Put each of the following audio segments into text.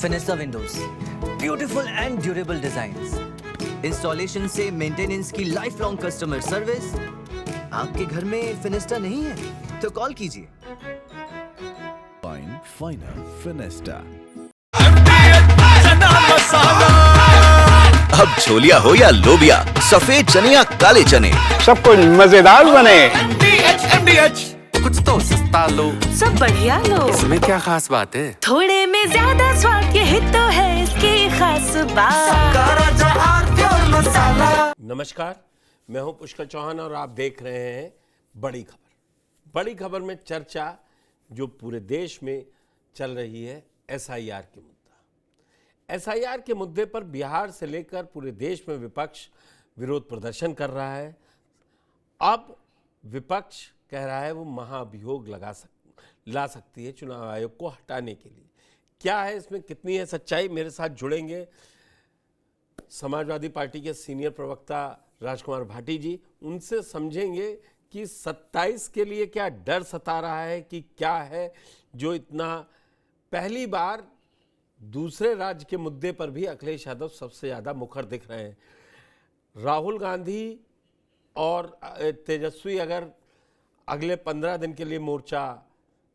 फिनेस्टा windows, beautiful and durable designs, installation से maintenance की life long customer service. आपके घर में फिनेस्टा नहीं है तो कॉल कीजिए। फाइनल फिनेस्टा। अब छोलिया हो या लोबिया, सफेद चने या काले चने, सब कुछ मजेदार बने। MDH कुछ तो सस्ता लो, सब बढ़िया लो। इसमें क्या खास बात है? थोड़े में ज्यादा स्वाद, यही तो है इसकी खास बात। नमस्कार, मैं हूं पुष्कर चौहान और आप देख रहे हैं बड़ी खबर। बड़ी खबर में चर्चा जो पूरे देश में चल रही है SIR के मुद्दा। SIR के मुद्दे पर बिहार से लेकर पूरे देश में विपक्ष विरोध प्रदर्शन कर रहा है। अब विपक्ष कह रहा है वो महाअभियोग ला सकती है चुनाव आयोग को हटाने के लिए। क्या है इसमें, कितनी है सच्चाई? मेरे साथ जुड़ेंगे समाजवादी पार्टी के सीनियर प्रवक्ता राजकुमार भाटी जी। उनसे समझेंगे कि 27 के लिए क्या डर सता रहा है, कि क्या है जो इतना पहली बार दूसरे राज्य के मुद्दे पर भी अखिलेश यादव सबसे ज़्यादा मुखर दिख रहे हैं। राहुल गांधी और तेजस्वी अगर अगले 15 दिन के लिए मोर्चा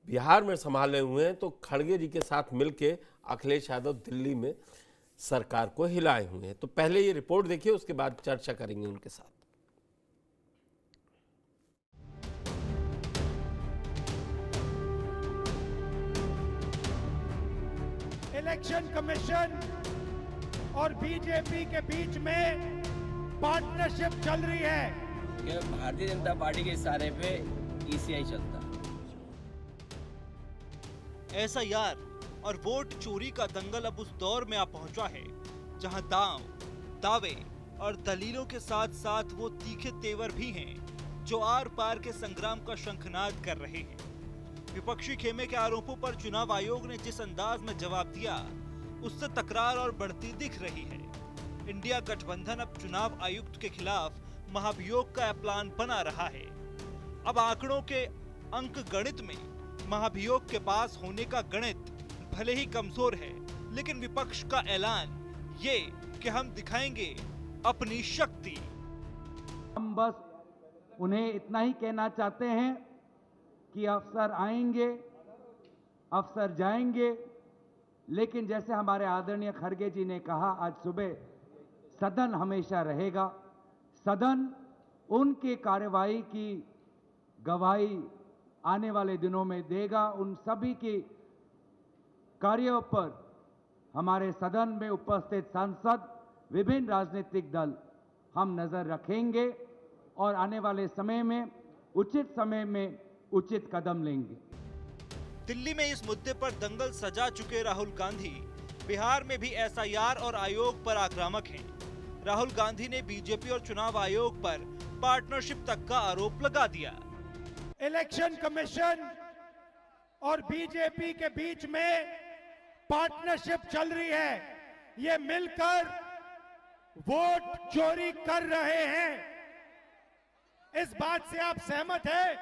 बिहार में संभाले हुए हैं तो खड़गे जी के साथ मिलके अखिलेश यादव दिल्ली में सरकार को हिलाए हुए हैं। तो पहले ये रिपोर्ट देखिए, उसके बाद चर्चा करेंगे उनके साथ। इलेक्शन कमीशन और बीजेपी के बीच में पार्टनरशिप चल रही है कि भारतीय जनता पार्टी के इशारे पे ECI चलता है। SIR और वोट चोरी का दंगल अब उस दौर में आ पहुंचा है जहां दावे और दलीलों के साथ साथ वो तीखे तेवर भी हैं जो आर पार के संग्राम का शंखनाद कर रहे हैं। विपक्षी खेमे के आरोपों पर चुनाव आयोग ने जिस अंदाज में जवाब दिया उससे तकरार और बढ़ती दिख रही है। इंडिया गठबंधन अब चुनाव आयुक्त के खिलाफ महाभियोग का प्लान बना रहा है। अब आंकड़ों के अंक गणित में महाभियोग के पास होने का गणित भले ही कमजोर है, लेकिन विपक्ष का ऐलान ये कि हम दिखाएंगे अपनी शक्ति। हम बस उन्हें इतना ही कहना चाहते हैं कि अफसर आएंगे, अफसर जाएंगे, लेकिन जैसे हमारे आदरणीय खड़गे जी ने कहा आज सुबह, सदन हमेशा रहेगा। सदन उनकी कार्यवाही की गवाही आने वाले दिनों में देगा। उन सभी की कार्यों पर हमारे सदन में उपस्थित सांसद, विभिन्न राजनीतिक दल हम नजर रखेंगे और आने वाले समय में उचित कदम लेंगे। दिल्ली में इस मुद्दे पर दंगल सजा चुके राहुल गांधी बिहार में भी SIR और आयोग पर आक्रामक हैं। राहुल गांधी ने बीजेपी और चुनाव आयोग पर पार्टनरशिप तक का आरोप लगा दिया। इलेक्शन कमीशन और बीजेपी के बीच में पार्टनरशिप चल रही है। ये मिलकर वोट चोरी कर रहे हैं। इस बात से आप सहमत हैं?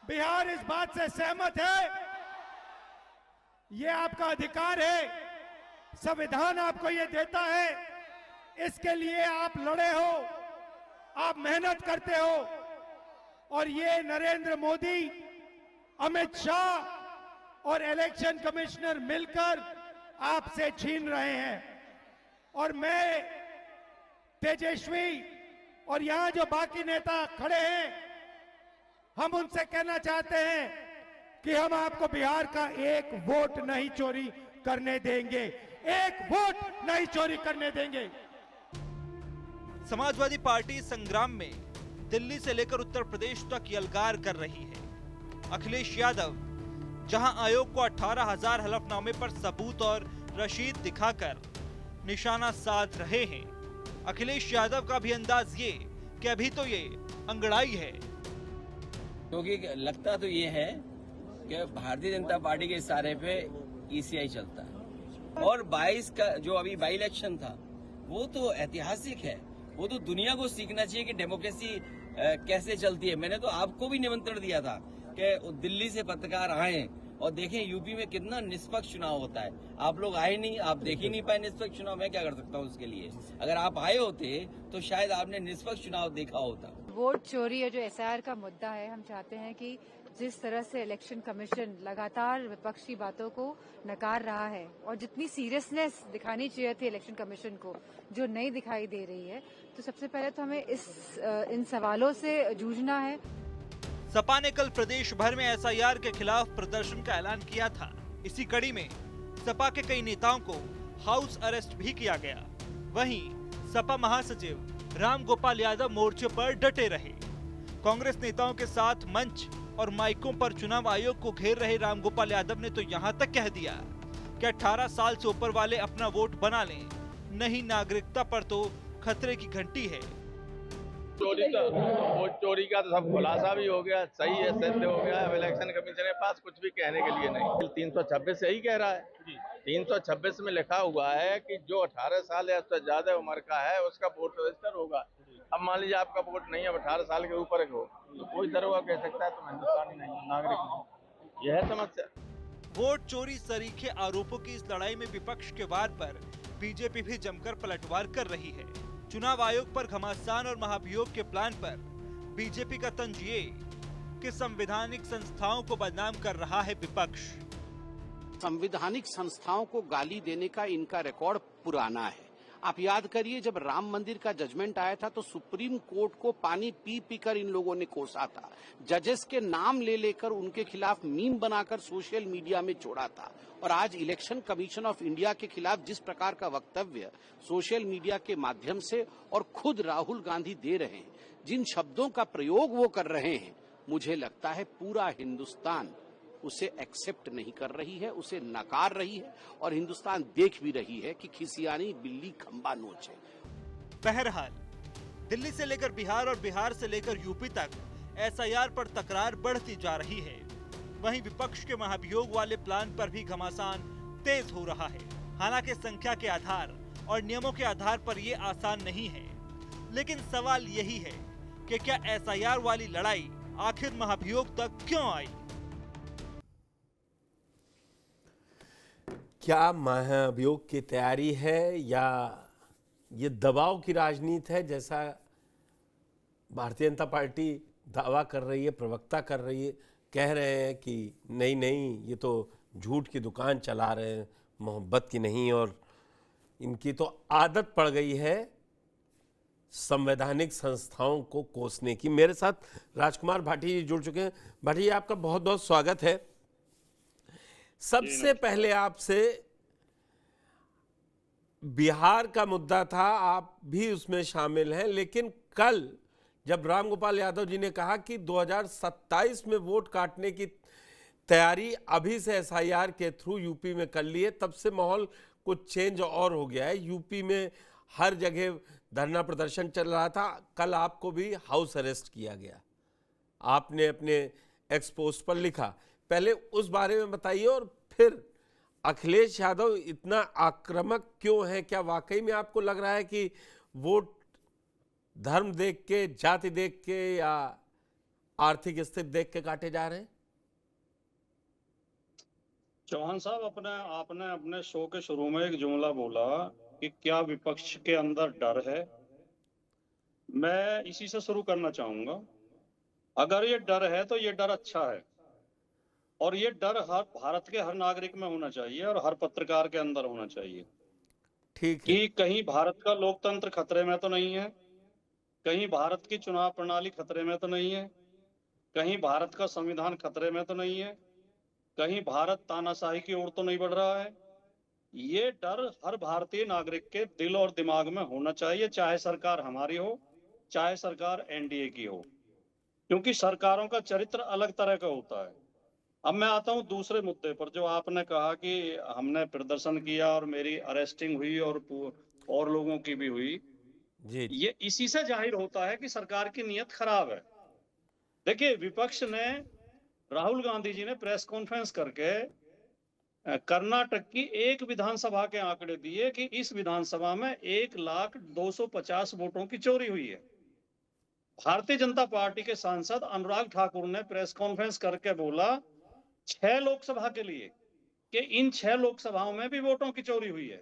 बिहार इस बात से सहमत है? ये आपका अधिकार है, संविधान आपको ये देता है। इसके लिए आप लड़े हो, आप मेहनत करते हो, और ये नरेंद्र मोदी, अमित शाह और इलेक्शन कमिश्नर मिलकर आपसे छीन रहे हैं। और मैं, तेजस्वी और यहां जो बाकी नेता खड़े हैं, हम उनसे कहना चाहते हैं कि हम आपको बिहार का एक वोट नहीं चोरी करने देंगे, एक वोट नहीं चोरी करने देंगे। समाजवादी पार्टी संग्राम में दिल्ली से लेकर उत्तर प्रदेश तक यलगार कर रही है। अखिलेश यादव जहां आयोग को 18,000 हलफनामे पर सबूत और रशीद दिखाकर निशाना साध रहे हैं, अखिलेश यादव का भी अंदाज ये कि अभी तो ये अंगड़ाई है। क्योंकि लगता तो ये है कि भारतीय जनता पार्टी के इशारे पे ECI चलता है। और 22 का जो अभी बाई इलेक्शन था वो तो ऐतिहासिक है। वो तो दुनिया को सीखना चाहिए कि डेमोक्रेसी कैसे चलती है। मैंने तो आपको भी निमंत्रण दिया था कि दिल्ली से पत्रकार आए और देखें यूपी में कितना निष्पक्ष चुनाव होता है। आप लोग आए नहीं, आप देख ही नहीं पाए निष्पक्ष चुनाव। मैं क्या कर सकता हूँ उसके लिए? अगर आप आए होते तो शायद आपने निष्पक्ष चुनाव देखा होता। वोट चोरी और जो एसआईआर का मुद्दा है, हम चाहते हैं कि जिस तरह से इलेक्शन कमीशन लगातार विपक्ष की बातों को नकार रहा है और जितनी सीरियसनेस दिखानी चाहिए थी इलेक्शन कमीशन को, जो नहीं दिखाई दे रही है, तो सबसे पहले तो हमें इन सवालों से जूझना है। सपा ने कल प्रदेश भर में एसआईआर के खिलाफ प्रदर्शन का ऐलान किया था। इसी कड़ी में सपा के कई नेताओं को हाउस अरेस्ट भी किया गया। वहीं सपा महासचिव राम गोपाल यादव मोर्चे पर डटे रहे। कांग्रेस नेताओं के साथ मंच और माइकों पर चुनाव आयोग को घेर रहे राम गोपाल यादव ने तो यहां तक कह दिया कि 18 साल से ऊपर वाले अपना वोट बना लें, नहीं नागरिकता पर तो खतरे की घंटी है। वोट चोरी का तो सब खुलासा भी हो गया, सही है, सिद्ध हो गया। अब इलेक्शन कमीशन के पास कुछ भी कहने के लिए नहीं। 326 यही कह रहा है। 326 में लिखा हुआ है कि जो 18 साल या उससे ज्यादा उम्र का है उसका वोट रजिस्टर होगा। अब मान लीजिए आपका वोट नहीं है, 18 साल के ऊपर हो, तो कोई दरोगा कह सकता है तुम हिंदुस्तानी नहीं हो, नागरिक नहीं। यह है समस्या। वोट चोरी सरीखे आरोपों की इस लड़ाई में विपक्ष के वार पर बीजेपी भी जमकर पलटवार कर रही है। चुनाव आयोग पर घमासान और महाभियोग के प्लान पर बीजेपी का तंज ये कि संवैधानिक संस्थाओं को बदनाम कर रहा है विपक्ष। संवैधानिक संस्थाओं को गाली देने का इनका रिकॉर्ड पुराना है। आप याद करिए, जब राम मंदिर का जजमेंट आया था तो सुप्रीम कोर्ट को पानी पी पी कर इन लोगों ने कोसा था। जजेस के नाम ले लेकर उनके खिलाफ मीम बनाकर सोशल मीडिया में छोड़ा था। और आज इलेक्शन कमीशन ऑफ इंडिया के खिलाफ जिस प्रकार का वक्तव्य सोशल मीडिया के माध्यम से और खुद राहुल गांधी दे रहे हैं, जिन शब्दों का प्रयोग वो कर रहे हैं, मुझे लगता है पूरा हिंदुस्तान उसे एक्सेप्ट नहीं कर रही है, उसे नकार रही है। और हिंदुस्तान देख भी रही है कि खिसियानी बिल्ली खंबा नोचे। बहरहाल दिल्ली से लेकर बिहार और बिहार से लेकर यूपी तक एसआईआर पर तकरार बढ़ती जा रही है। वहीं विपक्ष के महाभियोग वाले प्लान पर भी घमासान तेज हो रहा है। हालांकि संख्या के आधार और नियमों के आधार पर ये आसान नहीं है, लेकिन सवाल यही है कि क्या एसआईआर वाली लड़ाई आखिर महाभियोग तक क्यों आई? क्या महाभियोग की तैयारी है या ये दबाव की राजनीति है, जैसा भारतीय जनता पार्टी दावा कर रही है, प्रवक्ता कर रही है, कह रहे हैं कि नहीं नहीं ये तो झूठ की दुकान चला रहे हैं, मोहब्बत की नहीं। और इनकी तो आदत पड़ गई है संवैधानिक संस्थाओं को कोसने की। मेरे साथ राजकुमार भाटी जी जुड़ चुके हैं। भाटी जी, आपका बहुत बहुत स्वागत है। सबसे पहले आपसे, बिहार का मुद्दा था, आप भी उसमें शामिल हैं, लेकिन कल जब रामगोपाल यादव जी ने कहा कि 2027 में वोट काटने की तैयारी अभी से एसआईआर के थ्रू यूपी में कर लिए, तब से माहौल कुछ चेंज और हो गया है। यूपी में हर जगह धरना प्रदर्शन चल रहा था। कल आपको भी हाउस अरेस्ट किया गया, आपने अपने एक्सपोस्ट पर लिखा। पहले उस बारे में बताइए, और फिर अखिलेश यादव इतना आक्रामक क्यों है? क्या वाकई में आपको लग रहा है कि वोट धर्म देख के, जाति देख के या आर्थिक स्थिति देख के काटे जा रहे हैं? चौहान साहब, आपने अपने शो के शुरू में एक जुमला बोला कि क्या विपक्ष के अंदर डर है। मैं इसी से शुरू करना चाहूंगा। अगर ये डर है तो ये डर अच्छा है, और ये डर हर भारत के हर नागरिक में होना चाहिए और हर पत्रकार के अंदर होना चाहिए। ठीक है कि कहीं भारत का लोकतंत्र खतरे में तो नहीं है, कहीं भारत की चुनाव प्रणाली खतरे में तो नहीं है, कहीं भारत का संविधान खतरे में तो नहीं है, कहीं भारत तानाशाही की ओर तो नहीं बढ़ रहा है। ये डर हर भारतीय नागरिक के दिल और दिमाग में होना चाहिए, चाहे सरकार हमारी हो, चाहे सरकार एनडीए की हो, क्योंकि सरकारों का चरित्र अलग तरह का होता है। अब मैं आता हूं दूसरे मुद्दे पर, जो आपने कहा कि हमने प्रदर्शन किया और मेरी अरेस्टिंग हुई और लोगों की भी हुई जी। ये इसी से जाहिर होता है कि सरकार की नीयत खराब है। देखिए, विपक्ष ने, राहुल गांधी जी ने प्रेस कॉन्फ्रेंस करके कर्नाटक की एक विधानसभा के आंकड़े दिए कि इस विधानसभा में 1,250,000 वोटों की चोरी हुई है। भारतीय जनता पार्टी के सांसद अनुराग ठाकुर ने प्रेस कॉन्फ्रेंस करके बोला 6 लोकसभा के लिए कि इन 6 लोकसभाओं में भी वोटों की चोरी हुई है।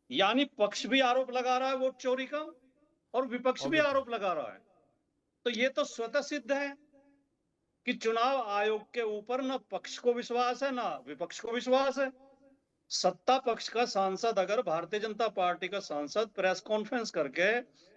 यानी पक्ष भी आरोप लगा रहा है वोट चोरी का और विपक्ष भी आरोप लगा रहा है। तो ये तो स्वतः सिद्ध है कि चुनाव आयोग के ऊपर न पक्ष को विश्वास है ना विपक्ष को विश्वास है। सत्ता पक्ष का सांसद अगर भारतीय जनता पार्टी का सांसद प्रेस कॉन्फ्रेंस करके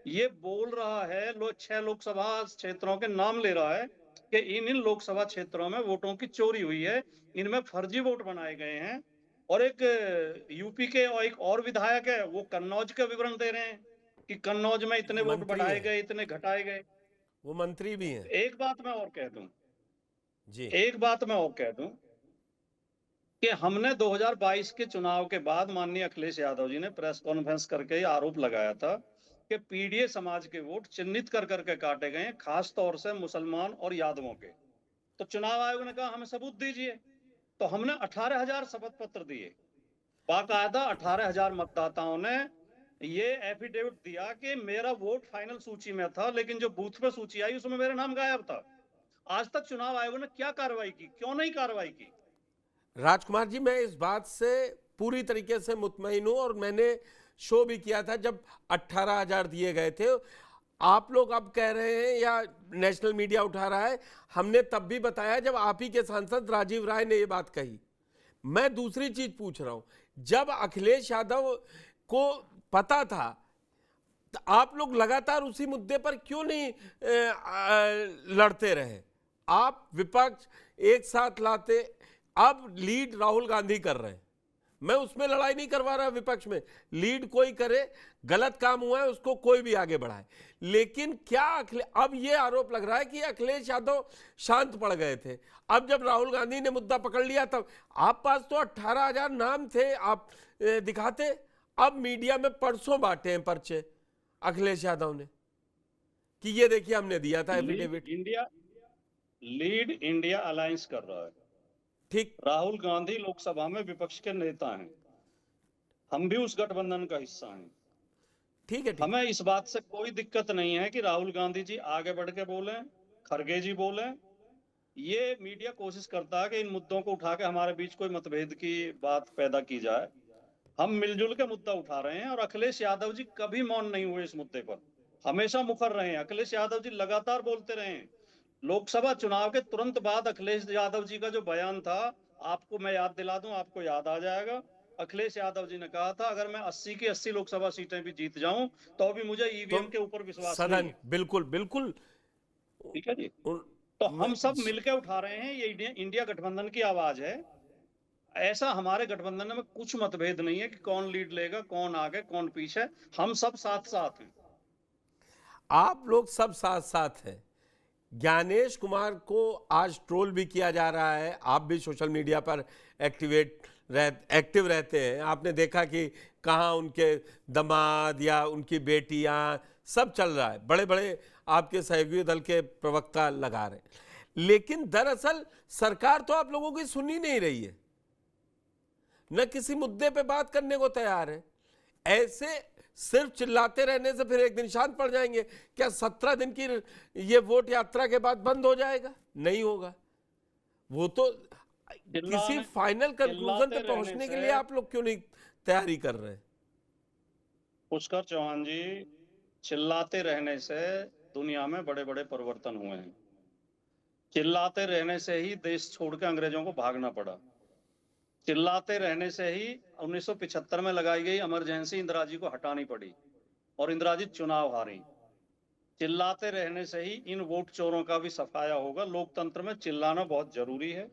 ये बोल रहा है, 6 लोकसभा क्षेत्रों के नाम ले रहा है कि इन लोकसभा क्षेत्रों में वोटों की चोरी हुई है, इनमें फर्जी वोट बनाए गए हैं, और एक यूपी के और एक और विधायक है वो कन्नौज के विवरण दे रहे हैं कि कन्नौज में इतने वोट बढ़ाए गए, इतने घटाए गए। वो मंत्री भी हैं। एक बात मैं और कह दूं जी, एक बात मैं और कह दूं कि हमने 2022 के चुनाव के बाद माननीय अखिलेश यादव जी ने प्रेस कॉन्फ्रेंस करके आरोप लगाया था कि पीडीए समाज के वोट चिन्हित कर करके काटे गए, खास तौर से मुसलमान और यादवों के। तो चुनाव आयोग ने कहा हमें सबूत दीजिए, तो हमने 18,000 शपथ पत्र दिए, बाकायदा 18,000 मतदाताओं ने ये एफिडेविट दिया कि मेरा वोट फाइनल सूची में था, लेकिन जो बूथ पे सूची आई उसमें मेरा नाम गायब था। आज तक चुनाव आयोग ने क्या कार्रवाई की, क्यों नहीं कार्रवाई की? राजकुमार जी, मैं इस बात से पूरी तरीके से मुतमईन हूं और मैंने शो भी किया था जब 18,000 दिए गए थे। आप लोग अब कह रहे हैं या नेशनल मीडिया उठा रहा है, हमने तब भी बताया जब आप ही के सांसद राजीव राय ने ये बात कही। मैं दूसरी चीज पूछ रहा हूं, जब अखिलेश यादव को पता था तो आप लोग लगातार उसी मुद्दे पर क्यों नहीं लड़ते रहे? आप विपक्ष एक साथ लाते, अब लीड राहुल गांधी कर रहे हैं। मैं उसमें लड़ाई नहीं करवा रहा, विपक्ष में लीड कोई करे, गलत काम हुआ है उसको कोई भी आगे बढ़ाए, लेकिन क्या अब ये आरोप लग रहा है कि अखिलेश यादव शांत पड़ गए थे। अब जब राहुल गांधी ने मुद्दा पकड़ लिया तब आप पास तो 18,000 नाम थे, आप दिखाते। अब मीडिया में परसों बांटे हैं पर्चे अखिलेश यादव ने कि ये देखिए हमने दिया था एफिडेविट। लीड इंडिया अलायंस कर रहा है, ठीक। राहुल गांधी लोकसभा में विपक्ष के नेता हैं, हम भी उस गठबंधन का हिस्सा हैं। ठीक है, हमें इस बात से कोई दिक्कत नहीं है कि राहुल गांधी जी आगे बढ़ के बोले, खड़गे जी बोले। ये मीडिया कोशिश करता है कि इन मुद्दों को उठा के हमारे बीच कोई मतभेद की बात पैदा की जाए। हम मिलजुल के मुद्दा उठा रहे हैं और अखिलेश यादव जी कभी मौन नहीं हुए इस मुद्दे पर, हमेशा मुखर रहे हैं। अखिलेश यादव जी लगातार बोलते रहे हैं। लोकसभा चुनाव के तुरंत बाद अखिलेश यादव जी का जो बयान था, आपको मैं याद दिला दूं, आपको याद आ जाएगा। अखिलेश यादव जी ने कहा था अगर मैं 80 की 80 लोकसभा सीटें भी जीत जाऊं तो भी मुझे ईवीएम के ऊपर विश्वास नहीं है। बिल्कुल बिल्कुल, ठीक है जी। तो हम सब मिलकर उठा रहे हैं, ये इंडिया गठबंधन की आवाज है। ऐसा हमारे गठबंधन में कुछ मतभेद नहीं है कि कौन लीड लेगा, कौन आगे, कौन पीछे, हम सब साथ साथ हैं। आप लोग सब साथ साथ हैं। ज्ञानेश कुमार को आज ट्रोल भी किया जा रहा है, आप भी सोशल मीडिया पर एक्टिव रहते हैं। आपने देखा कि कहाँ उनके दामाद या उनकी बेटियां, सब चल रहा है, बड़े बड़े आपके सहयोगी दल के प्रवक्ता लगा रहे हैं। लेकिन दरअसल सरकार तो आप लोगों की सुन ही नहीं रही है, न किसी मुद्दे पे बात करने को तैयार है। ऐसे सिर्फ चिल्लाते रहने से फिर एक दिन शांत पड़ जाएंगे क्या? 17 दिन की ये वोट यात्रा के बाद बंद हो जाएगा? नहीं होगा। वो तो किसी फाइनल कंक्लूजन पे पहुंचने के लिए आप लोग क्यों नहीं तैयारी कर रहे हैं? पुष्कर चौहान जी, चिल्लाते रहने से दुनिया में बड़े बड़े परिवर्तन हुए हैं। चिल्लाते रहने से ही देश छोड़ के अंग्रेजों को भागना पड़ा। चिल्लाते रहने से ही 1975 में लगाई गई इमरजेंसी इंदिरा जी को हटानी पड़ी और इंदिरा जी चुनाव हारी। चिल्लाते रहने से ही इन वोट चोरों का भी सफाया होगा। लोकतंत्र में चिल्लाना बहुत जरूरी है,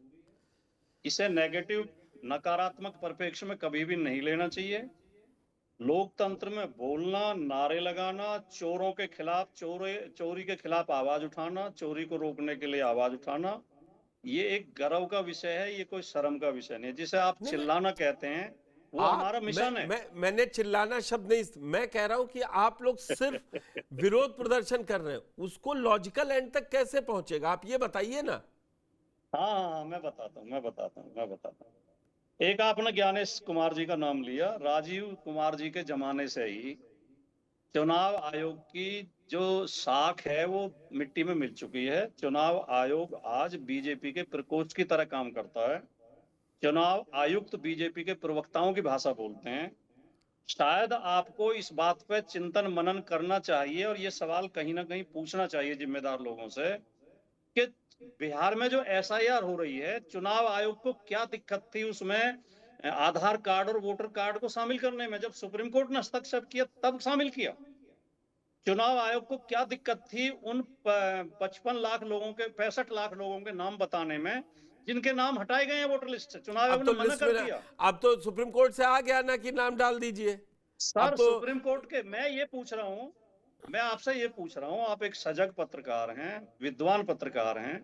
इसे नेगेटिव, नकारात्मक परिप्रेक्ष्य में कभी भी नहीं लेना चाहिए। लोकतंत्र में बोलना, नारे लगाना, चोरों के खिलाफ, चोरी के खिलाफ आवाज उठाना, चोरी को रोकने के लिए आवाज उठाना, ये एक गर्व का विषय है, ये कोई शर्म का विषय नहीं है। जिसे आप चिल्लाना कहते हैं वो हमारा मिशन है। मैंने चिल्लाना शब्द नहीं, मैं कह रहा हूं कि आप लोग सिर्फ विरोध प्रदर्शन कर रहे हैं, उसको लॉजिकल एंड तक कैसे पहुंचेगा आप ये बताइए ना। हाँ, मैं बताता हूँ। एक आपने ज्ञानेश कुमार जी का नाम लिया। राजीव कुमार जी के जमाने से ही चुनाव आयोग की जो साख है वो मिट्टी में मिल चुकी है। चुनाव आयोग आज बीजेपी के प्रकोष्ठ की तरह काम करता है। चुनाव आयुक्त बीजेपी के प्रवक्ताओं की भाषा बोलते हैं। शायद आपको इस बात पे चिंतन मनन करना चाहिए और ये सवाल कहीं ना कहीं पूछना चाहिए जिम्मेदार लोगों से कि बिहार में जो एसआईआर हो रही है, चुनाव आयोग को क्या दिक्कत थी उसमें आधार कार्ड और वोटर कार्ड को शामिल करने में? जब सुप्रीम कोर्ट ने हस्तक्षेप किया तब शामिल किया। चुनाव आयोग को क्या दिक्कत थी उन 55 लाख लोगों के 65 लाख लोगों के नाम बताने में जिनके नाम हटाए गए हैं वोटर लिस्ट से? चुनाव आयोग ने मना कर दिया। अब तो सुप्रीम कोर्ट से आ गया ना कि नाम डाल दीजिए। सर सुप्रीम कोर्ट के मैं ये पूछ रहा हूँ, मैं आपसे ये पूछ रहा हूँ, आप एक सजग पत्रकार हैं, विद्वान पत्रकार हैं,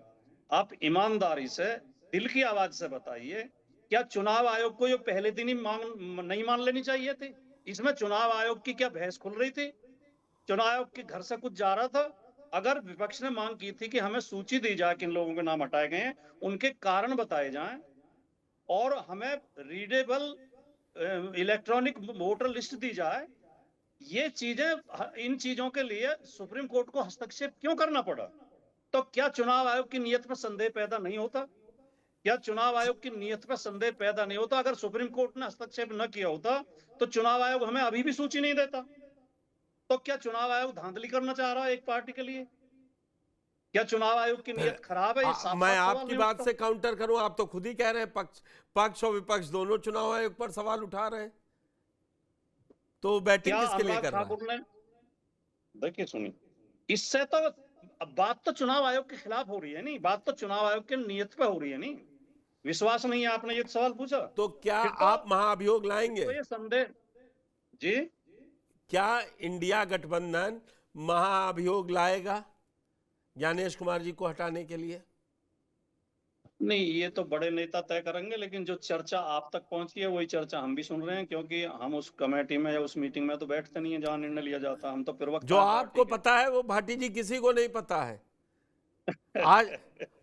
आप ईमानदारी से दिल की आवाज से बताइए, क्या चुनाव आयोग को ये पहले दिन ही नहीं मान लेनी चाहिए थी? इसमें चुनाव आयोग की क्या बहस खुल रही थी? चुनाव आयोग के घर से कुछ जा रहा था? अगर विपक्ष ने मांग की थी कि हमें सूची दी जाए किन लोगों के नाम हटाए गए हैं, उनके कारण बताए जाएं और हमें रीडेबल इलेक्ट्रॉनिक वोटर लिस्ट दी जाए, ये चीजें, इन चीजों के लिए सुप्रीम कोर्ट को हस्तक्षेप क्यों करना पड़ा? तो क्या चुनाव आयोग की नीयत पर संदेह पैदा नहीं होता? क्या चुनाव आयोग की नीयत पर संदेह पैदा नहीं होता? अगर सुप्रीम कोर्ट ने हस्तक्षेप न किया होता तो चुनाव आयोग हमें अभी भी सूची नहीं देता। तो क्या चुनाव आयोग धांधली करना चाह रहा है एक पार्टी के लिए? क्या चुनाव आयोग की नीयत खराब है? ये मैं आपकी बात से काउंटर करूं, आप तो खुद ही कह रहे हैं पक्ष और विपक्ष दोनों चुनाव आयोग पर सवाल उठा रहे हैं, तो बैटिंग किसके लिए कर रहा है? देखिए सुनिए, इससे तो अब बात तो चुनाव आयोग के खिलाफ हो रही है, नहीं, बात तो चुनाव आयोग की नीयत पे हो रही है। नहीं, विश्वास नहीं है, आपने ये सवाल पूछा, तो क्या आप महाअभियोग लाएंगे? तो ये संदेह जी, क्या इंडिया गठबंधन महाअभियोग लाएगा ज्ञानेश कुमार जी को हटाने के लिए? नहीं, ये तो बड़े नेता तय करेंगे, लेकिन जो चर्चा आप तक पहुंची है वही चर्चा हम भी सुन रहे हैं, क्योंकि हम उस कमेटी में या उस मीटिंग में तो बैठते नहीं है जहां निर्णय लिया जाता है। हम तो प्रवक्ता, जो आपको पता है वो भाटी जी किसी को नहीं पता है। आज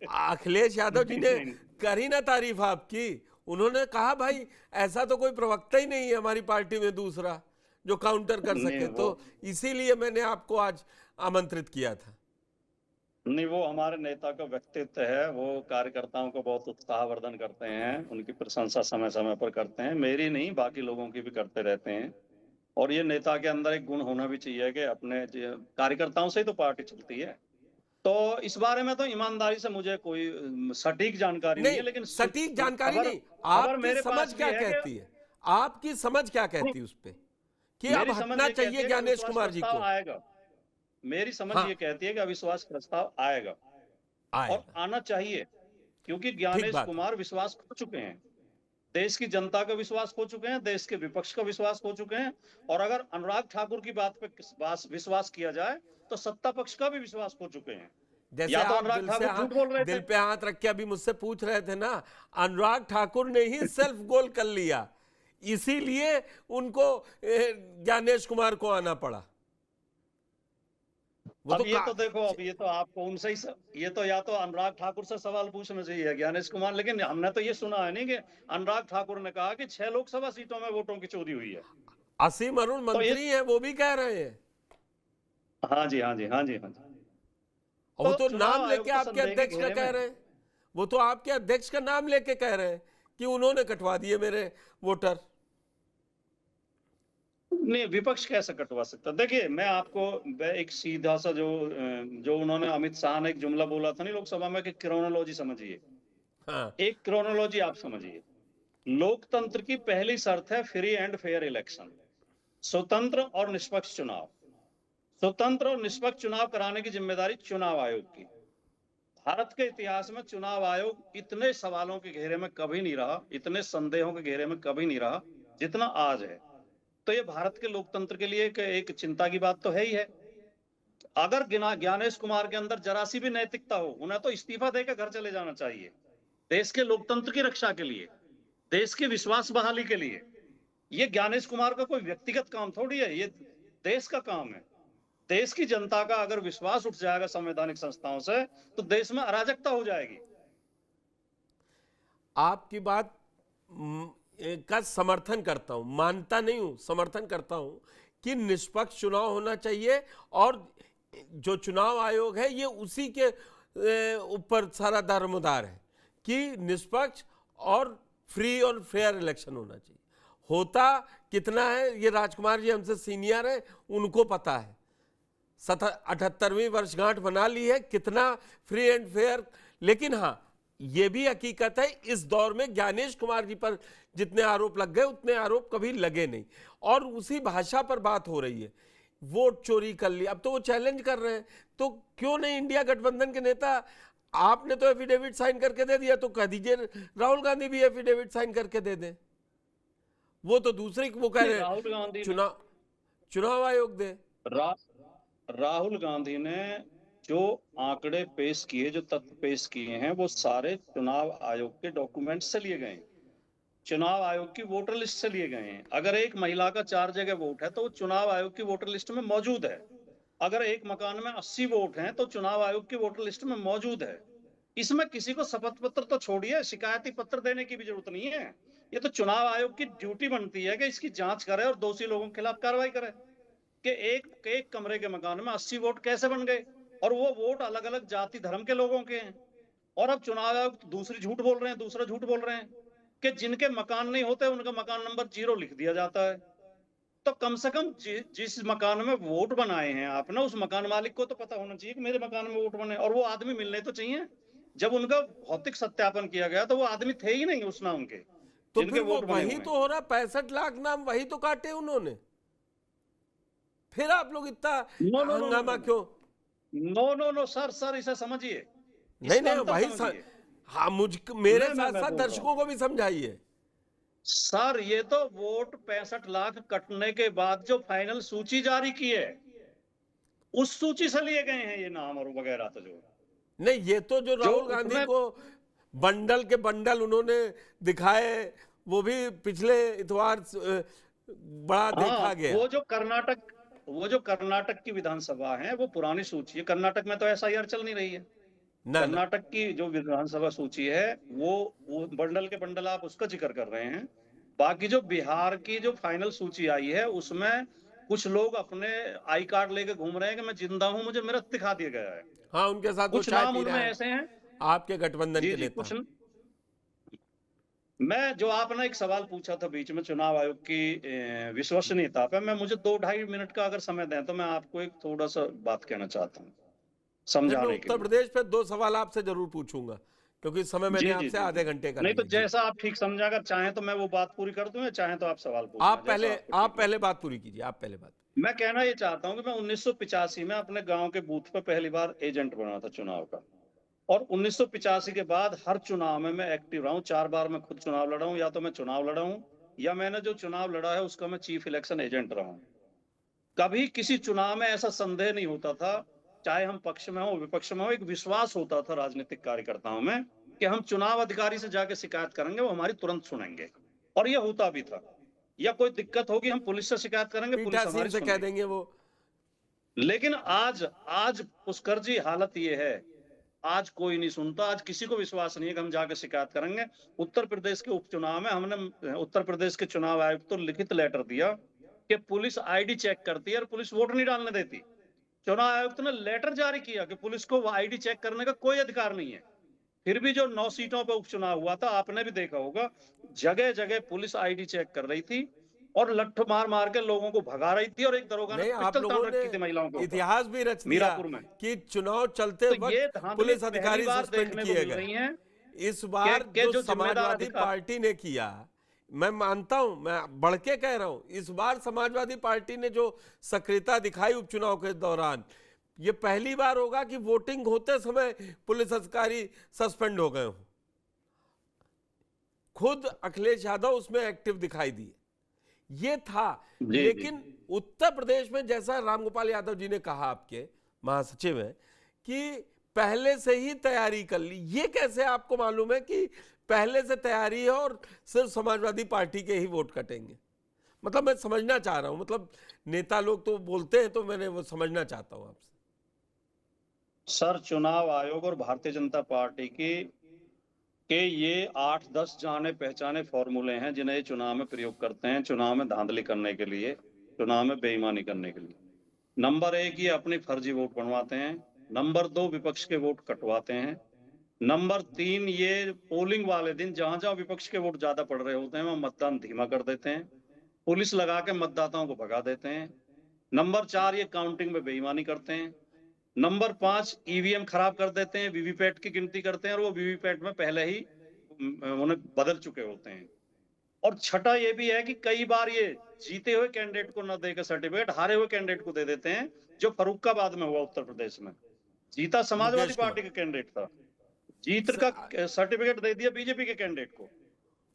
अखिलेश यादव जी ने करी ना तारीफ आपकी, उन्होंने कहा भाई ऐसा तो कोई प्रवक्ता ही नहीं है हमारी पार्टी में दूसरा जो काउंटर कर सके, तो इसीलिए मैंने आपको आज आमंत्रित किया था। नहीं, वो हमारे नेता का व्यक्तित्व है, वो कार्यकर्ताओं को बहुत उत्साहवर्धन करते हैं, उनकी प्रशंसा समय समय पर करते हैं, मेरी नहीं बाकी लोगों की भी करते रहते हैं। और ये नेता के अंदर एक गुण होना भी चाहिए कि अपने कार्यकर्ताओं से ही तो पार्टी चलती है। तो इस बारे में तो ईमानदारी से मुझे कोई सटीक जानकारी नहीं है, लेकिन सटीक जानकारी नहीं, आपकी समझ क्या कहती है? आपकी समझ क्या कहती है उस पे कि अब हटना चाहिए ज्ञानेश कुमार जी को? आएगा, मेरी समझ ये कहती है कि अविश्वास प्रस्ताव आएगा और आना चाहिए, क्योंकि ज्ञानेश कुमार विश्वास खो चुके हैं, देश की जनता का विश्वास खो चुके हैं, देश के विपक्ष का विश्वास खो चुके हैं। और अगर अनुराग ठाकुर की बात पे विश्वास किया जाए तो सत्ता पक्ष का भी विश्वास खो चुके हैं। जैसे या तो आप अनुराग ठाकुर झूठ बोल रहे थे, दिल पे हाथ रख के अभी मुझसे पूछ रहे थे ना, अनुराग ठाकुर ने ही सेल्फ गोल कर लिया, इसीलिए उनको ज्ञानेश कुमार को आना पड़ा। अब ये तो देखो, अब ये तो आपको उनसे ही ये तो या तो अनुराग ठाकुर से सवाल पूछना चाहिए ज्ञानेश कुमार, लेकिन हमने तो ये सुना है नहीं कि अनुराग ठाकुर ने कहा कि 6 लोकसभा सीटों में वोटों की चोरी हुई है। असीम अरुण मंत्री हैं, वो भी कह रहे हैं। हाँ जी, हाँ जी, हाँ जी, हाँ जी। वो तो नाम लेके आपके अध्यक्ष का कह रहे हैं, वो तो आपके अध्यक्ष का नाम लेके कह रहे हैं कि उन्होंने कटवा दिए मेरे वोटर। नहीं, विपक्ष कैसे कटवा सकता? देखिए, मैं आपको एक सीधा सा जो उन्होंने अमित शाह ने एक जुमला बोला था नहीं लोकसभा में कि क्रोनोलॉजी समझिए। हाँ। एक क्रोनोलॉजी आप समझिए। लोकतंत्र की पहली शर्त है फ्री एंड फेयर इलेक्शन, स्वतंत्र और निष्पक्ष चुनाव। स्वतंत्र और निष्पक्ष चुनाव कराने की जिम्मेदारी चुनाव आयोग की। भारत के इतिहास में चुनाव आयोग इतने सवालों के घेरे में कभी नहीं रहा, इतने संदेहों के घेरे में कभी नहीं रहा जितना आज है। तो ये भारत के लोकतंत्र के लिए एक चिंता की बात तो है ही है। अगर ज्ञानेश कुमार के अंदर जरा सी भी नैतिकता हो, उन्हें तो इस्तीफा देकर घर चले जाना चाहिए, देश के लोकतंत्र की रक्षा के लिए, देश के विश्वास बहाली के लिए। ये ज्ञानेश कुमार का कोई व्यक्तिगत काम थोड़ी है, ये देश का काम है। देश की जनता का अगर विश्वास उठ जाएगा संवैधानिक संस्थाओं से तो देश में अराजकता हो जाएगी। आपकी बात का समर्थन करता हूं, मानता नहीं हूं, समर्थन करता हूं कि निष्पक्ष चुनाव होना चाहिए और जो चुनाव आयोग है ये उसी के ऊपर सारा दारोमदार है कि निष्पक्ष और फ्री और फेयर इलेक्शन होना चाहिए। होता कितना है ये राजकुमार जी हमसे सीनियर हैं, उनको पता है। 78वीं वर्षगांठ बना ली है, कितना फ्री एंड फेयर। लेकिन हाँ, ये भी हकीकत है इस दौर में ज्ञानेश कुमार जी पर जितने आरोप लग गए उतने आरोप कभी लगे नहीं। और उसी भाषा पर बात हो रही है, वोट चोरी कर ली। अब तो वो चैलेंज कर रहे हैं, तो क्यों नहीं इंडिया गठबंधन के नेता, आपने तो एफिडेविट साइन करके दे दिया, तो कह दीजिए राहुल गांधी भी एफिडेविट साइन करके दे दें। वो तो दूसरे वो कह रहे हैं चुनाव आयोग दे। राहुल गांधी ने जो आंकड़े पेश किए, जो तथ्य पेश किए हैं, वो सारे चुनाव आयोग के डॉक्यूमेंट से लिए गए, चुनाव आयोग की वोटर लिस्ट से लिए गए हैं। अगर एक महिला का 4 जगह वोट है तो वो चुनाव आयोग की वोटर लिस्ट में मौजूद है। अगर एक मकान में 80 वोट हैं तो चुनाव आयोग की वोटर लिस्ट में मौजूद है। इसमें किसी को शपथ पत्र तो छोड़िए, शिकायती पत्र देने की भी जरूरत नहीं है। ये तो चुनाव आयोग की ड्यूटी बनती है कि इसकी जांच करे और दोषी लोगों के खिलाफ कार्रवाई करे कि एक कमरे के मकान में 80 वोट कैसे बन गए, और वो वोट अलग अलग जाति धर्म के लोगों के हैं। और अब चुनाव आयोग दूसरी झूठ बोल रहे हैं, दूसरा झूठ बोल रहे हैं कि जिनके मकान नहीं होते उनका मकान नंबर 0 लिख दिया जाता है। तो कम से कम जिस मकान में वोट बनाए हैं आपने, उस मकान मालिक को तो पता होना चाहिए कि मेरे मकान में वोट बने, और वो आदमी मिलने तो चाहिए। जब उनका भौतिक सत्यापन किया गया तो वो आदमी थे ही नहीं उस नाम के, तो फिर वो वही तो हो रहा, 65 लाख नाम वही तो काटे उन्होंने। फिर आप लोग इतना हंगामा क्यों? नो सर इसे समझिए। नहीं वही हाँ, मेरे साथ साथ दर्शकों को भी समझाइए। सर ये तो वोट 65 लाख कटने के बाद जो फाइनल सूची जारी की है, उस सूची से लिए गए हैं ये नाम और वगैरह। तो जो नहीं, ये तो जो राहुल गांधी को बंडल के बंडल उन्होंने दिखाए, वो भी पिछले इतवार बड़ा देखा गया। वो जो कर्नाटक की विधानसभा है वो पुरानी सूची है। कर्नाटक में तो एसआईआर चल नहीं रही है। कर्नाटक की जो विधानसभा सूची है वो बंडल के बंडल आप उसका जिक्र कर रहे हैं। बाकी जो बिहार की जो फाइनल सूची आई है उसमें कुछ लोग अपने आई कार्ड लेके घूम रहे हैं कि मैं जिंदा हूं, मुझे मेरा दिखा दिया गया है। हाँ, उनके साथ कुछ नाम उनमें ऐसे हैं आपके गठबंधन के नेता। मैं जो आपने एक सवाल पूछा था बीच में चुनाव आयोग की विश्वसनीयता पे, मैं मुझे 2-2.5 मिनट का अगर समय दें तो मैं आपको एक थोड़ा सा बात कहना चाहता हूँ समझाने के। उत्तर प्रदेश पे 2 सवाल आपसे जरूर पूछूंगा क्योंकि समय मैंने आपसे आधे घंटे का नहीं, तो जैसा आप ठीक समझा, अगर चाहें तो मैं वो बात पूरी कर दूं या चाहें तो आप सवाल पूछें। आप पहले बात पूरी कीजिए। आप पहले बात। मैं कहना ये चाहता हूं कि मैं 1985 में अपने गांव के बूथ पे पहली बार एजेंट बना था चुनाव का, और 1985 के बाद हर चुनाव में मैं एक्टिव रहा हूं। 4 बार मैं खुद चुनाव लड़ा हूं, या तो मैं चुनाव लड़ा हूं या मैंने जो चुनाव लड़ा है उसका मैं चीफ इलेक्शन एजेंट रहा हूं। कभी किसी चुनाव में ऐसा संदेह नहीं होता था, चाहे हम पक्ष में हो विपक्ष में हो, एक विश्वास होता था राजनीतिक कार्यकर्ताओं में कि हम चुनाव अधिकारी से जाके शिकायत करेंगे, वो हमारी तुरंत सुनेंगे, और ये होता भी था। या कोई दिक्कत होगी हम पुलिस से शिकायत करेंगे, पुलिस हमारी से कह देंगे वो। लेकिन आज पुष्कर जी हालत ये है, आज कोई नहीं सुनता, आज किसी को विश्वास नहीं है कि हम जाके शिकायत करेंगे। उत्तर प्रदेश के उपचुनाव में हमने उत्तर प्रदेश के चुनाव आयुक्त को लिखित लेटर दिया कि पुलिस आईडी चेक करती है और पुलिस वोट नहीं डालने देती। चुनाव आयुक्त ने लेटर जारी किया कि पुलिस को आईडी चेक करने का कोई अधिकार नहीं है। फिर भी जो 9 सीटों पर उपचुनाव हुआ था, आपने भी देखा होगा, जगह जगह पुलिस आईडी चेक कर रही थी और लठ मार मार के लोगों को भगा रही थी, और एक दरोगा ने पिस्टल तान रखी थी महिलाओं को। इतिहास भी रच दिया मीरापुर में कि चुनाव चलते वक्त पुलिस अधिकारी सस्पेंड किए गए। इस बार जो समाजवादी पार्टी ने किया, मैं मानता हूं, मैं बढ़ के कह रहा हूं, इस बार समाजवादी पार्टी ने जो सक्रियता दिखाई उपचुनाव के दौरान, ये पहली बार होगा कि वोटिंग होते समय पुलिस अधिकारी सस्पेंड हो गए हों। खुद अखिलेश यादव उसमें एक्टिव दिखाई दिए, ये था। लेकिन उत्तर प्रदेश में जैसा रामगोपाल यादव जी ने कहा, आपके महासचिव हैं, कि पहले से ही तैयारी कर ली। ये कैसे आपको मालूम है कि पहले से तैयारी है और सिर्फ समाजवादी पार्टी के ही वोट कटेंगे? मतलब मैं समझना चाह रहा हूं, मतलब नेता लोग तो बोलते हैं तो मैंने वो समझना चाहता हूं आपसे। सर, चुनाव आयोग और भारतीय जनता पार्टी के ये 8-10 जाने पहचाने फॉर्मूले हैं जिन्हें चुनाव में प्रयोग करते हैं, चुनाव में धांधली करने के लिए। चुनाव में बेईमानी करने के लिए। नंबर 1 ये अपनी फर्जी वोट बनवाते हैं। नंबर 2 विपक्ष के वोट कटवाते हैं। नंबर 3 ये पोलिंग वाले दिन जहां जहां विपक्ष के वोट ज्यादा पड़ रहे होते हैं वहां मतदान धीमा कर देते हैं, पुलिस लगा के मतदाताओं को भगा देते हैं। नंबर 4 ये काउंटिंग में बेईमानी करते हैं। नंबर 5 ईवीएम खराब कर देते हैं, वीवीपैट की गिनती करते हैं और वो वीवीपैट में पहले ही उन्हें बदल चुके होते हैं। और छठा ये भी है कि कई बार ये जीते हुए कैंडिडेट को न देकर सर्टिफिकेट हारे हुए कैंडिडेट को दे देते हैं, जो फर्रुखाबाद में हुआ उत्तर प्रदेश में। जीता समाजवादी पार्टी का कैंडिडेट था, जीत का सर्टिफिकेट दे दिया बीजेपी के कैंडिडेट को।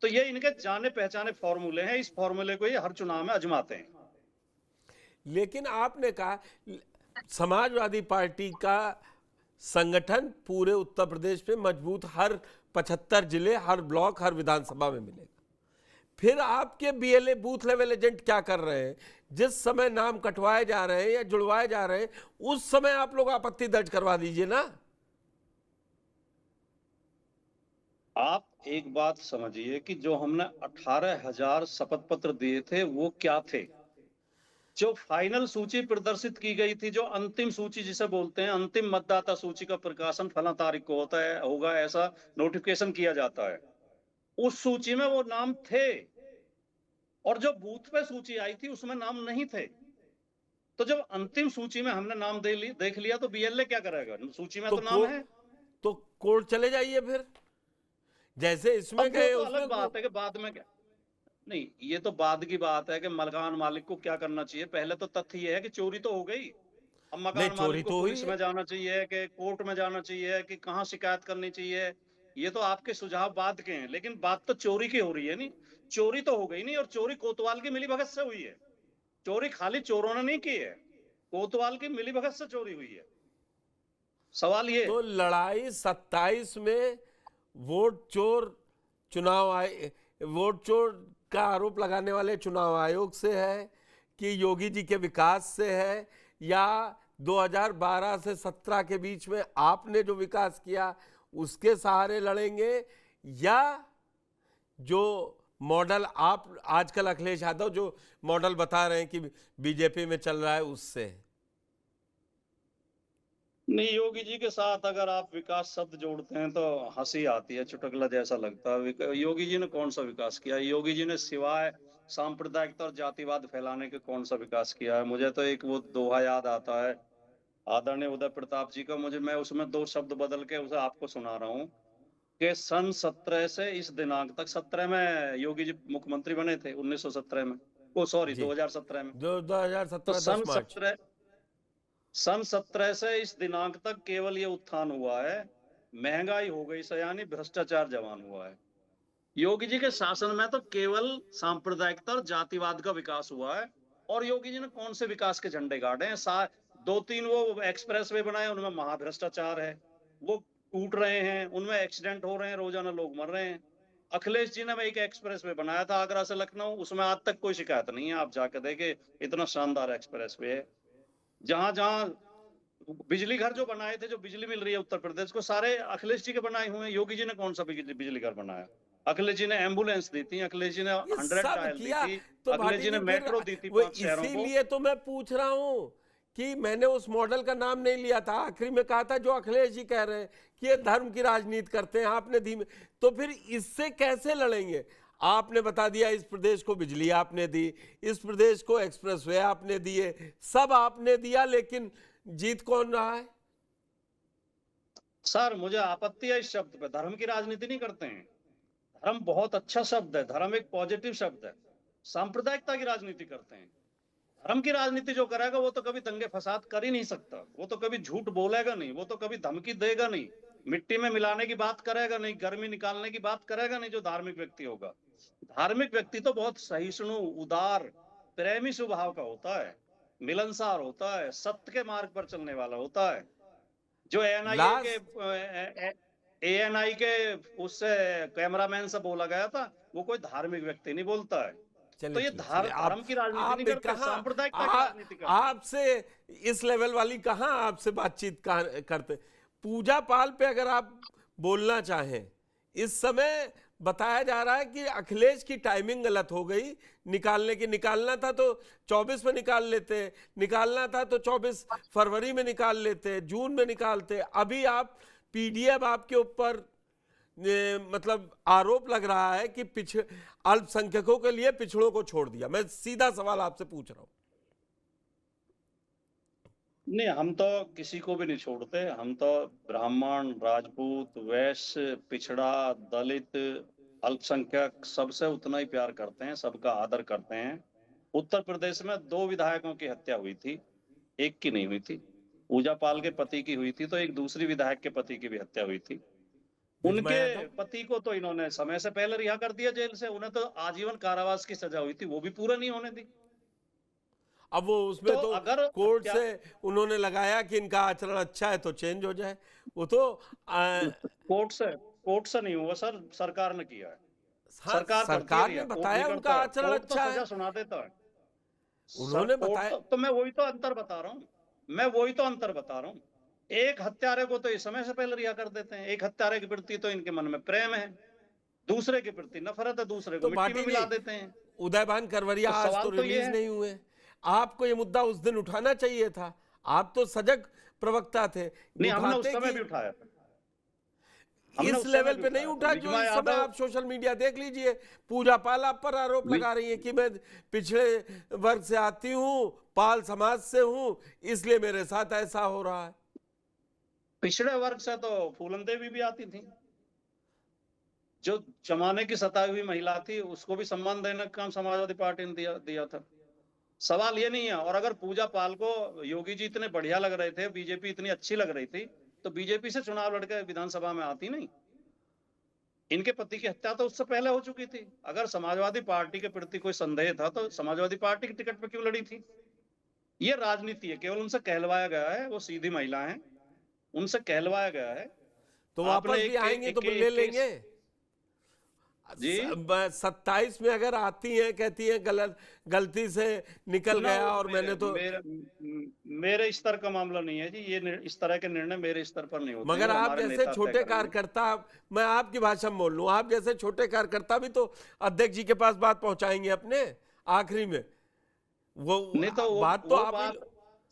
तो ये इनके जाने पहचाने फॉर्मूले हैं, इस फॉर्मूले को ये हर चुनाव में आजमाते हैं। लेकिन आपने कहा समाजवादी पार्टी का संगठन पूरे उत्तर प्रदेश में मजबूत, हर 75 जिले, हर ब्लॉक, हर विधानसभा में मिलेगा। फिर आपके बीएलए बूथ लेवल एजेंट क्या कर रहे हैं? जिस समय नाम कटवाए जा रहे हैं या जुड़वाए जा रहे हैं उस समय आप लोग आपत्ति दर्ज करवा दीजिए ना। आप एक बात समझिए कि जो हमने 18,000 शपथ पत्र दिए थे वो क्या थे? जो फाइनल सूची प्रदर्शित की गई थी, जो अंतिम सूची जिसे बोलते हैं, अंतिम मतदाता सूची का प्रकाशन फला तारीख को होगा ऐसा नोटिफिकेशन किया जाता है। उस सूची में वो नाम थे और जो बूथ पे सूची आई थी उसमें नाम नहीं थे। तो जब अंतिम सूची में हमने नाम देख लिया तो बीएलए क्या करेगा? सूची में तो नाम है, तो कोर्ट चले जाइए फिर, जैसे इसमें गए। तो अलग बात है कि बाद में क्या नहीं, ये तो बाद की बात है कि मकान मालिक को क्या करना चाहिए। पहले तो तथ्य ये है कि चोरी तो हो गई, अब मकान मालिक को पुलिस में जाना चाहिए कि कोर्ट में जाना चाहिए कि कहाँ शिकायत करनी चाहिए, ये तो आपके सुझाव बाद के हैं। लेकिन बात तो चोरी की हो रही है। नहीं, चोरी तो हो गई नहीं, और चोरी कोतवाल की मिलीभगत से हुई है। चोरी खाली चोरों ने नहीं की है, कोतवाल की मिलीभगत से चोरी हुई है। सवाल ये तो लड़ाई 27 में वोट चोर का आरोप लगाने वाले चुनाव आयोग से है कि योगी जी के विकास से है, या 2012 से 17 के बीच में आपने जो विकास किया उसके सहारे लड़ेंगे, या जो मॉडल आप आजकल अखिलेश यादव जो मॉडल बता रहे हैं कि बीजेपी में चल रहा है उससे? नहीं, योगी जी के साथ अगर आप विकास शब्द जोड़ते हैं तो हंसी आती है, चुटकुला जैसा लगता है। योगी जी ने कौन सा विकास किया? योगी जी ने सिवाय सांप्रदायिकता और जातिवाद फैलाने के कौन सा विकास किया है? मुझे तो एक वो दोहा याद आता है आदरणीय उदय प्रताप जी का, मैं उसमें 2 शब्द बदल के उसे आपको सुना रहा हूँ कि सन 17 से इस दिनांक तक, 17 में योगी जी मुख्यमंत्री बने थे, 1917 में, 2017 में, 2017 सन 17 से इस दिनांक तक केवल ये उत्थान हुआ है, महंगाई हो गई सयानी, भ्रष्टाचार जवान हुआ है। योगी जी के शासन में तो केवल सांप्रदायिकता और जातिवाद का विकास हुआ है। और योगी जी ने कौन से विकास के झंडे गाड़े हैं? 2-3 वो एक्सप्रेस वे बनाए, उनमें महाभ्रष्टाचार है, वो टूट रहे हैं, उनमें एक्सीडेंट हो रहे हैं, रोजाना लोग मर रहे हैं। अखिलेश जी ने एक एक्सप्रेस वे बनाया था आगरा से लखनऊ, उसमें आज तक कोई शिकायत नहीं है। आप जाकर देखे, इतना शानदार एक्सप्रेस वे है। जहां जहां बिजली घर जो बनाए थे, जो बिजली मिल रही है उत्तर प्रदेश को, सारे अखिलेश जी के बनाए हुए हैं। योगी जी ने कौन सा बिजली घर बनाया? अखिलेश जी ने एम्बुलेंस दी थी, अखिलेश जी ने 100 डायल दी थी, अखिलेश जी ने मेट्रो दी थी 5 शहरों को। इसीलिए तो मैं पूछ रहा हूं कि मैंने उस मॉडल का नाम नहीं लिया था, आखिरी में कहा था जो अखिलेश जी कह रहे हैं कि ये धर्म की राजनीति करते हैं, आपने धीमे, तो फिर इससे कैसे लड़ेंगे? आपने बता दिया इस प्रदेश को बिजली आपने दी, इस प्रदेश को एक्सप्रेसवे आपने दिए, सब आपने दिया, लेकिन जीत कौन रहा है? सर, मुझे आपत्ति है इस शब्द पे। धर्म की राजनीति नहीं करते हैं। धर्म बहुत अच्छा शब्द है, धर्म एक पॉजिटिव शब्द है। सांप्रदायिकता की राजनीति करते हैं। धर्म की राजनीति जो करेगा वो तो कभी दंगे फसाद कर ही नहीं सकता, वो तो कभी झूठ बोलेगा नहीं, वो तो कभी धमकी देगा नहीं, मिट्टी में मिलाने की बात करेगा नहीं, गर्मी निकालने की बात करेगा नहीं। जो धार्मिक व्यक्ति होगा, धार्मिक व्यक्ति तो बहुत सहिष्णु, उदार, प्रेमी स्वभाव का होता है, मिलनसार होता है, सत्य के मार्ग पर चलने वाला होता है। जो एएनआई के उससे कैमरामैन से बोला गया था, वो कोई धार्मिक व्यक्ति नहीं बोलता है। तो ये धर्म की राजनीति नहीं करते, सांप्रदायिकता की राजनीति करते। आपसे इस लेवल वाली कहां आपसे बातचीत करते? पूजा पाल पे अगर आप बोलना चाहें, इस समय बताया जा रहा है कि अखिलेश की टाइमिंग गलत हो गई निकालने की। निकालना था तो 24 में निकाल लेते, निकालना था तो 24 फरवरी में निकाल लेते, जून में निकालते। अभी आप पीडीएफ आपके ऊपर मतलब आरोप लग रहा है कि अल्पसंख्यकों के लिए पिछड़ों को छोड़ दिया। मैं सीधा सवाल आपसे पूछ रहा हूं। नहीं, हम तो किसी को भी नहीं छोड़ते। हम तो ब्राह्मण, राजपूत, वैश्य, पिछड़ा, दलित, अल्पसंख्यक सबसे उतना ही प्यार करते हैं, सबका आदर करते हैं। उत्तर प्रदेश में 2 विधायकों की हत्या हुई थी, एक की नहीं हुई थी। पूजा पाल के पति की हुई थी तो एक दूसरी विधायक के पति की भी हत्या हुई थी। उनके पति को तो इन्होंने समय से पहले रिहा कर दिया जेल से। उन्हें तो आजीवन कारावास की सजा हुई थी, वो भी पूरा नहीं होने दी। अब वो उसमें तो अगर कोर्ट से उन्होंने लगाया कि इनका आचरण अच्छा है तो चेंज हो जाए। वो तो कोर्ट से नहीं हुआ सर, सरकार ने किया है। हाँ, सरकार ने बताया उनका आचरण अच्छा है, सजा सुना देता है। उन्होंने बताया। तो मैं वही तो अंतर बता रहा हूँ। एक हत्यारे को तो इस समय से पहले रिहा कर देते हैं। एक हत्यारे के प्रति तो इनके मन में प्रेम है, दूसरे के प्रति नफरत है, दूसरे को मिट्टी में मिला देते हैं। उदयभान करवरिया आज तो रिलीज नहीं हुए। आपको ये मुद्दा उस दिन उठाना चाहिए था, आप तो सजग प्रवक्ता थे। नहीं, हमने उस समय भी उठाया था। इस लेवल पे नहीं उठा जो इस समय आप सोशल मीडिया देख लीजिए। पूजा पाल आप पर आरोप लगा रही है कि मैं पिछड़े वर्ग से आती हूँ, पाल समाज से हूँ, इसलिए मेरे साथ ऐसा हो रहा है। पिछड़े वर्ग से तो फूलन देवी भी आती थी, जो जमाने की सताई हुई महिला थी, उसको भी सम्मान देने का काम समाजवादी पार्टी ने दिया था। सवाल ये नहीं है। और अगर पूजा पाल को योगी जी इतने बढ़िया लग रहे थे, बीजेपी इतनी अच्छी लग रही थी, तो बीजेपी से चुनाव लड़के विधानसभा में आती नहीं। इनके पति की हत्या तो उससे पहले हो चुकी थी। अगर समाजवादी पार्टी के प्रति कोई संदेह था तो समाजवादी पार्टी की टिकट पे क्यों लड़ी थी? ये राजनीति है, केवल उनसे कहलवाया गया है। वो सीधी महिला है, उनसे कहलवाया गया है। तो वापस भी आएंगे तो ले लेंगे जी। 27 में अगर आती हैं, कहती हैं गलती से निकल गया और मैंने तो मेरे स्तर का मामला नहीं है जी। ये इस तरह के निर्णय मेरे स्तर पर नहीं होते। मगर आप जैसे छोटे कार्यकर्ता, मैं आपकी भाषा में बोल लूं, आप जैसे छोटे कार्यकर्ता भी तो अध्यक्ष जी के पास बात पहुंचाएंगे अपने आखिरी में। वो नहीं तो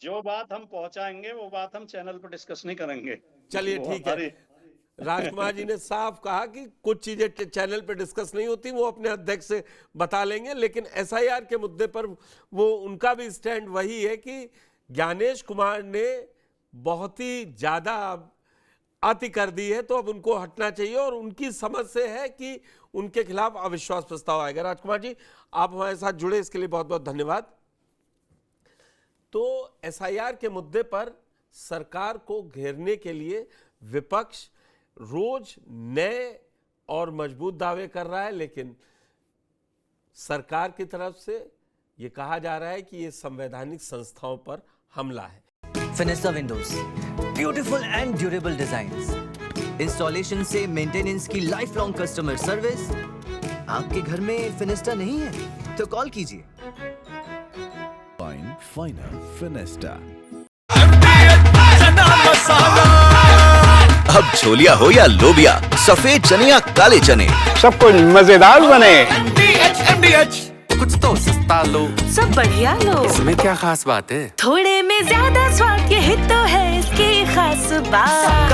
जो बात हम पहुंचाएंगे वो बात हम चैनल पर डिस्कस नहीं करेंगे। चलिए ठीक है। राजकुमार जी ने साफ कहा कि कुछ चीजें चैनल पे डिस्कस नहीं होती, वो अपने अध्यक्ष से बता लेंगे। लेकिन एसआईआर के मुद्दे पर वो उनका भी स्टैंड वही है कि ज्ञानेश कुमार ने बहुत ही ज्यादा अति कर दी है, तो अब उनको हटना चाहिए। और उनकी समझ से है कि उनके खिलाफ अविश्वास प्रस्ताव आएगा। राजकुमार जी, आप हमारे साथ जुड़े, इसके लिए बहुत बहुत धन्यवाद। तो एसआईआर के मुद्दे पर सरकार को घेरने के लिए विपक्ष रोज नए और मजबूत दावे कर रहा है, लेकिन सरकार की तरफ से यह कहा जा रहा है कि ये संवैधानिक संस्थाओं पर हमला है। Fenesta windows, beautiful and durable designs, installation से मेंटेनेंस की लाइफ लॉन्ग कस्टमर सर्विस। आपके घर में फिनिस्टा नहीं है तो कॉल कीजिए। फाइनल फिनिस्टा। अब छोलिया हो या लोबिया, सफेद चने या काले चने, सब कुछ मजेदार बने। MDH कुछ तो सस्ता लो, सब बढ़िया लो। इसमें क्या खास बात है? थोड़े में ज्यादा स्वाद, यही तो है इसकी खास बात।